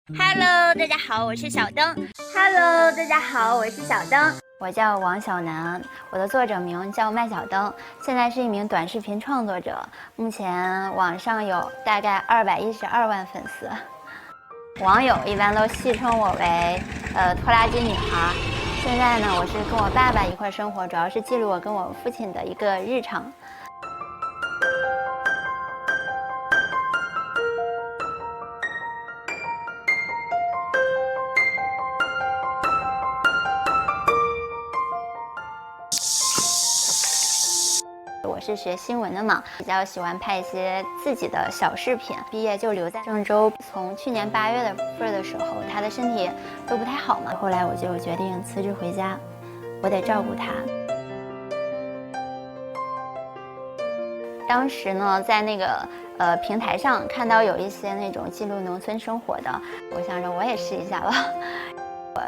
Hello，大家好，我是小灯。Hello，大家好，我是小灯。我叫王小楠，我的作者名叫麦小灯，现在是一名短视频创作者，目前网上有大概212万粉丝。网友一般都戏称我为拖拉机女孩。现在呢，我是跟我爸爸一块生活，主要是记录我跟我父亲的一个日常。我是学新闻的嘛，比较喜欢拍一些自己的小视频。毕业就留在郑州，从去年8月份的时候，他的身体都不太好嘛，后来我就决定辞职回家，我得照顾他。当时呢，在那个平台上看到有一些那种记录农村生活的，我想着我也试一下吧。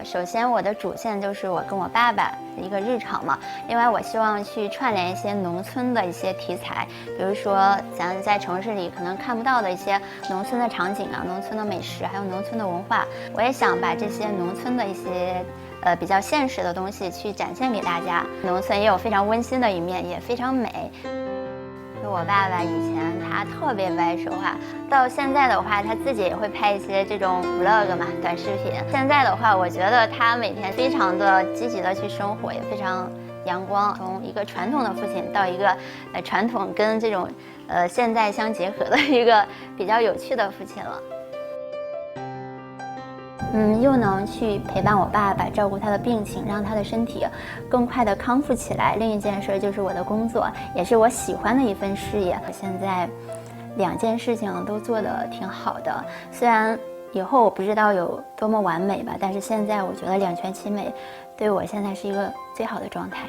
首先，我的主线就是我跟我爸爸的一个日常嘛。另外，我希望去串联一些农村的一些题材，比如说咱在城市里可能看不到的一些农村的场景啊、农村的美食，还有农村的文化。我也想把这些农村的一些比较现实的东西去展现给大家。农村也有非常温馨的一面，也非常美。我爸爸以前他特别不爱说话，到现在的话他自己也会拍一些这种 vlog 嘛，短视频。现在的话，我觉得他每天非常的积极的去生活，也非常阳光。从一个传统的父亲到一个传统跟这种现代相结合的一个比较有趣的父亲了。又能去陪伴我爸爸，照顾他的病情，让他的身体更快的康复起来。另一件事就是我的工作，也是我喜欢的一份事业。我现在2件事情都做得挺好的，虽然以后我不知道有多么完美吧，但是现在我觉得2全其美，对我现在是一个最好的状态。